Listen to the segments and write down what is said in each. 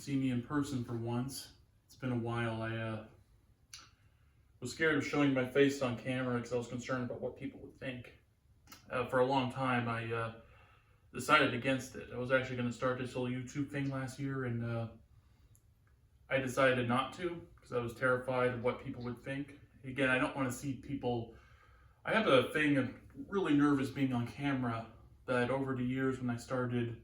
see me in person for once. It's been a while. I was scared of showing my face on camera because I was concerned about what people would think. For a long time, I decided against it. I was actually going to start this whole YouTube thing last year, and I decided not to because I was terrified of what people would think. Again, I don't want to see people. I have a thing of really nervous being on camera that over the years when I started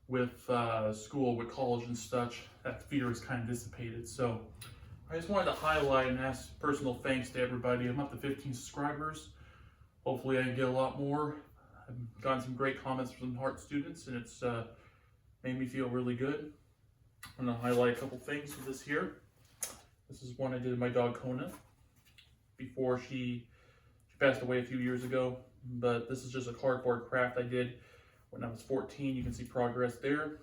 with school, with college and such, that fear has kind of dissipated. So I just wanted to highlight and ask personal thanks to everybody. I'm up to 15 subscribers. Hopefully I can get a lot more. I've gotten some great comments from Heart students, and it's made me feel really good. I'm going to highlight a couple things with this here. This is one I did with my dog Kona before she passed away a few years ago. But this is just a cardboard craft I did when I was 14. You can see progress there.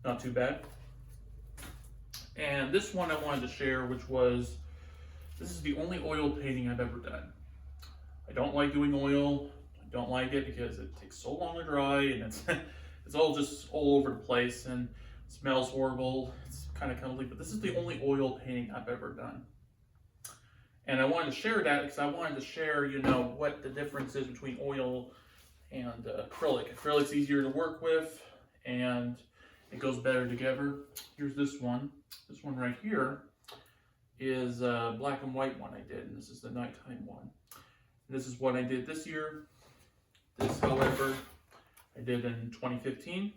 Not too bad. And this one I wanted to share, which was, this is the only oil painting I've ever done. I don't like doing oil. I don't like it because it takes so long to dry, and it's all just all over the place and it smells horrible. It's kind of cuddly, but this is the only oil painting I've ever done. And I wanted to share that because I wanted to share, what the difference is between oil and acrylic. Acrylic's easier to work with and it goes better together. Here's this one. This one right here is a black and white one I did, and this is the nighttime one. This is what I did this year. This, however, I did in 2015.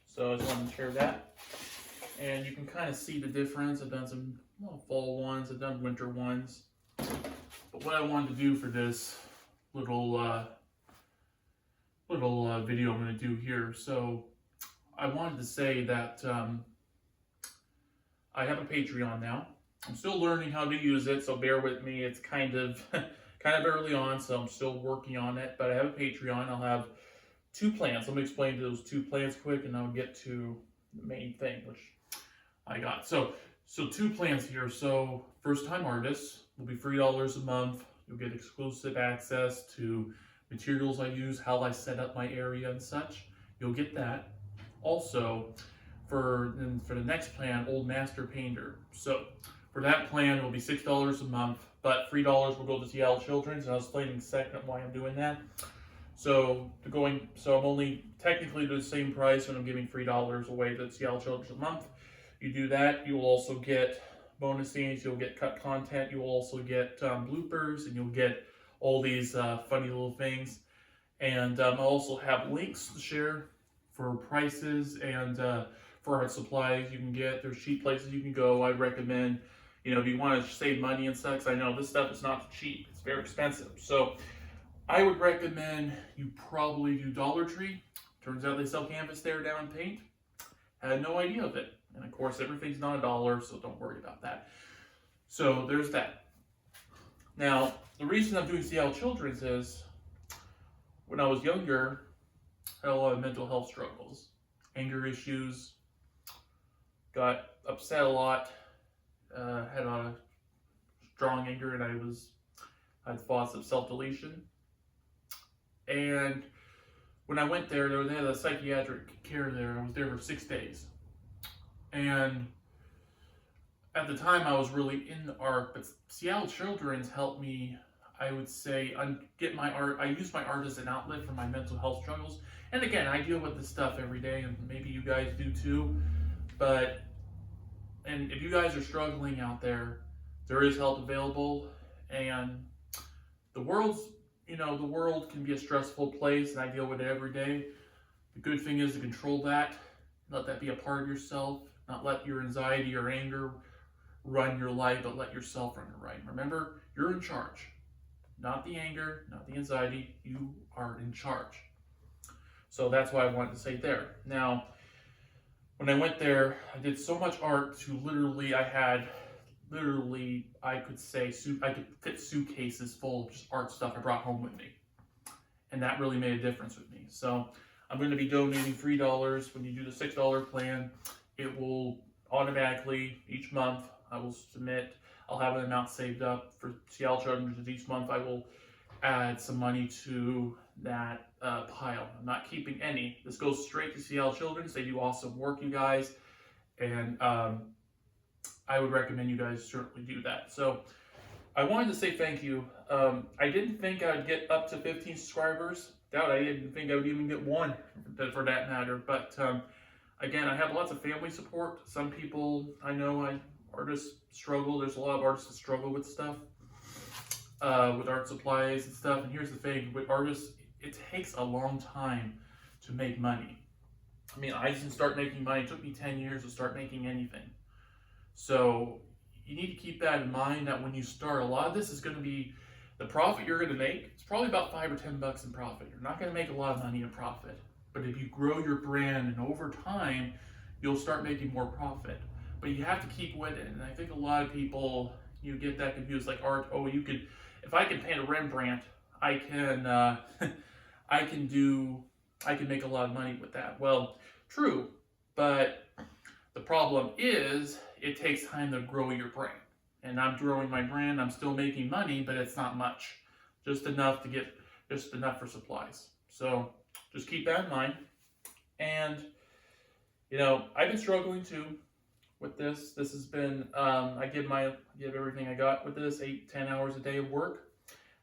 So I just wanted to share that. And you can kind of see the difference. I've done some fall ones, I've done winter ones. But what I wanted to do for this little video I'm going to do here, so I wanted to say that I have a Patreon now. I'm still learning how to use it, so bear with me. It's kind of early on, so I'm still working on it. But I have a Patreon. I'll have 2 plans. Let me explain those 2 plans quick, and I'll get to the main thing, which I got. So 2 plans here. So first-time artists will be $3 a month. You'll get exclusive access to materials I use, how I set up my area and such. You'll get that. Also, for the next plan, Old Master Painter. So for that plan, it will be $6 a month, but $3 will go to Seattle Children's, and I'll explain in a second why I'm doing that. So I'm only technically the same price, and I'm giving $3 away to Seattle Children's a month. You do that, you will also get bonus scenes, you'll get cut content, you will also get bloopers, and you'll get all these funny little things. And I'll also have links to share for prices and for art supplies you can get. There's cheap places you can go. I recommend, if you want to save money and stuff, 'cause I know this stuff is not cheap. It's very expensive. So I would recommend you probably do Dollar Tree. Turns out they sell canvas there down in paint. I had no idea of it. And of course, everything's not $1, so don't worry about that. So there's that. Now, the reason I'm doing Seattle Children's is when I was younger, I had a lot of mental health struggles, anger issues, got upset a lot, had a lot of strong anger, and I had thoughts of self-deletion. And when I went there, they had a psychiatric care there. I was there for 6 days. And at the time, I was really in the art, but Seattle Children's helped me, I would say, get my art. I use my art as an outlet for my mental health struggles. And again, I deal with this stuff every day, and maybe you guys do too. And if you guys are struggling out there, there is help available. And the world can be a stressful place, and I deal with it every day. The good thing is to control that, let that be a part of yourself, not let your anxiety or anger run your life, but let yourself run your life. Remember, you're in charge. Not the anger, not the anxiety, you are in charge. So that's why I wanted to say there. Now, when I went there, I did so much art to I could fit suitcases full of just art stuff I brought home with me. And that really made a difference with me. So I'm going to be donating $3. When you do the $6 plan, it will automatically, each month, I will submit, I'll have an amount saved up for Seattle Children's. Each month I will add some money to that pile. I'm not keeping any. This goes straight to Seattle Children's. They do awesome work, you guys, and I would recommend you guys certainly do that. So I wanted to say thank you. I didn't think I'd get up to 15 subscribers. Doubt I didn't think I would even get one, for that matter. But again, I have lots of family support. Some people I know, artists struggle. There's a lot of artists that struggle with stuff, with art supplies and stuff. And here's the thing, with artists, it takes a long time to make money. I mean, I didn't start making money. It took me 10 years to start making anything. So you need to keep that in mind, that when you start, a lot of this is going to be the profit you're going to make. It's probably about $5 or $10 in profit. You're not going to make a lot of money in profit. But if you grow your brand, and over time, you'll start making more profit. But you have to keep with it. And I think a lot of people, you get that confused, like art. Oh, you could, if I can paint a Rembrandt, I can, I can make a lot of money with that. Well, true, but the problem is it takes time to grow your brand. And I'm growing my brand. I'm still making money, but it's not much, just enough for supplies. So just keep that in mind. And you know, I've been struggling too with this. This has been, I give everything I got with this, 8-10 hours a day of work.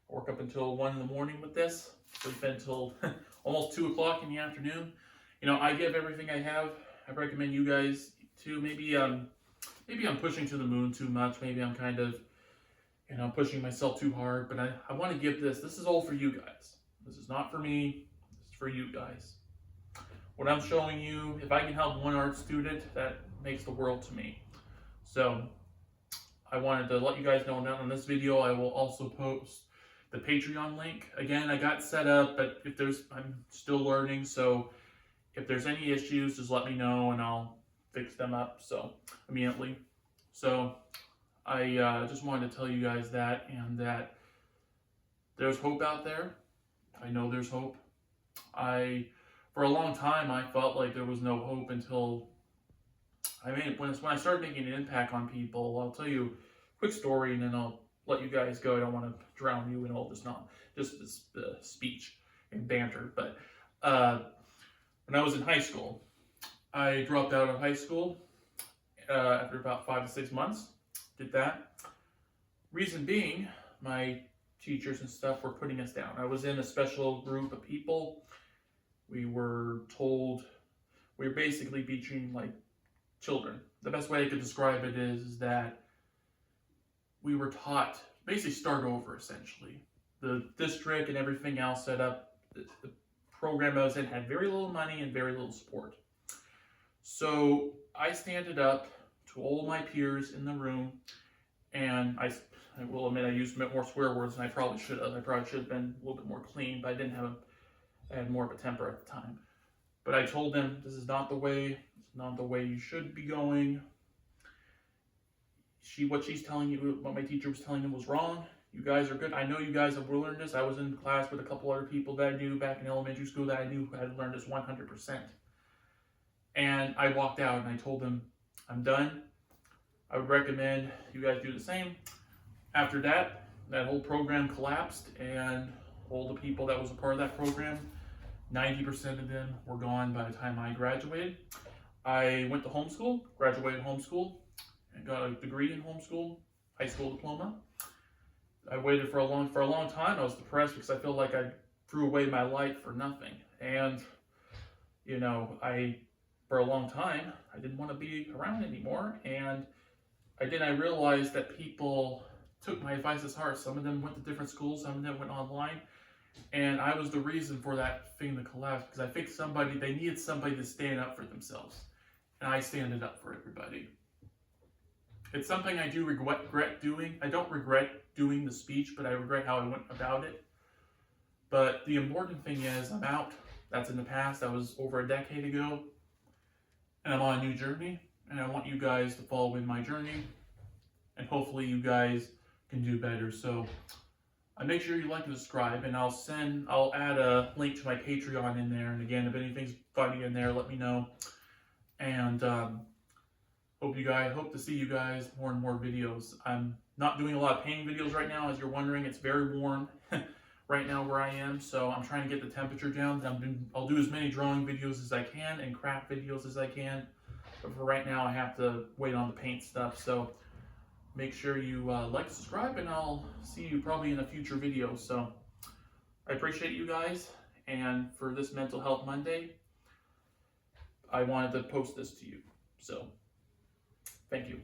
I work up until 1 in the morning with this, sleep until almost 2 o'clock in the afternoon. You know, I give everything I have. I recommend you guys to maybe I'm pushing to the moon too much. Maybe I'm kind of, you know, pushing myself too hard, but I want to give this. This is all for you guys. This is not for me. This is for you guys. What I'm showing you, if I can help one art student, that makes the world to me. So I wanted to let you guys know now. In this video, I will also post the Patreon link. Again, I got set up, but I'm still learning. So if there's any issues, just let me know and I'll fix them up immediately. So I just wanted to tell you guys that, and that there's hope out there. I know there's hope. For a long time, I felt like there was no hope until when I started making an impact on people. I'll tell you a quick story and then I'll let you guys go. I don't want to drown you in all this, just this speech and banter. But when I was in high school, I dropped out of high school after about 5 to 6 months. Did that. Reason being, my teachers and stuff were putting us down. I was in a special group of people. We were told, we were basically teaching like children. The best way I could describe it is that we were taught, basically start over essentially. The district and everything else set up, the program I was in had very little money and very little support. So I standed up to all my peers in the room, and I will admit I used more swear words than I probably should have. I probably should have been a little bit more clean, but I had more of a temper at the time. But I told them, this is not the way you should be going. What she's telling you, what my teacher was telling them was wrong. You guys are good. I know you guys have learned this. I was in class with a couple other people that I knew back in elementary school that I knew who had learned this 100%. And I walked out and I told them, I'm done. I would recommend you guys do the same. After that, that whole program collapsed, and all the people that was a part of that program, 90% of them were gone by the time I graduated. I went to homeschool, graduated homeschool, and got a degree in homeschool, high school diploma. I waited for a long time. I was depressed because I feel like I threw away my life for nothing. And, you know, for a long time, I didn't want to be around anymore. And I realized that people took my advice as heart. Some of them went to different schools, some of them went online. And I was the reason for that thing to collapse, because I think they needed somebody to stand up for themselves. And I standed up for everybody. It's something I do regret doing. I don't regret doing the speech, but I regret how I went about it. But the important thing is, I'm out. That's in the past. That was over a decade ago. And I'm on a new journey. And I want you guys to follow in my journey. And hopefully you guys can do better. So make sure you like and subscribe. And I'll add a link to my Patreon in there. And again, if anything's funny in there, let me know. And hope to see you guys more and more videos. I'm not doing a lot of painting videos right now, as you're wondering. It's very warm. right now where I am, so I'm trying to get the temperature down. I'll do as many drawing videos as I can and craft videos as I can, but for right now I have to wait on the paint stuff. So make sure you like, subscribe, and I'll see you probably in a future video. So I appreciate you guys, and for this Mental Health Monday, I wanted to post this to you. So thank you.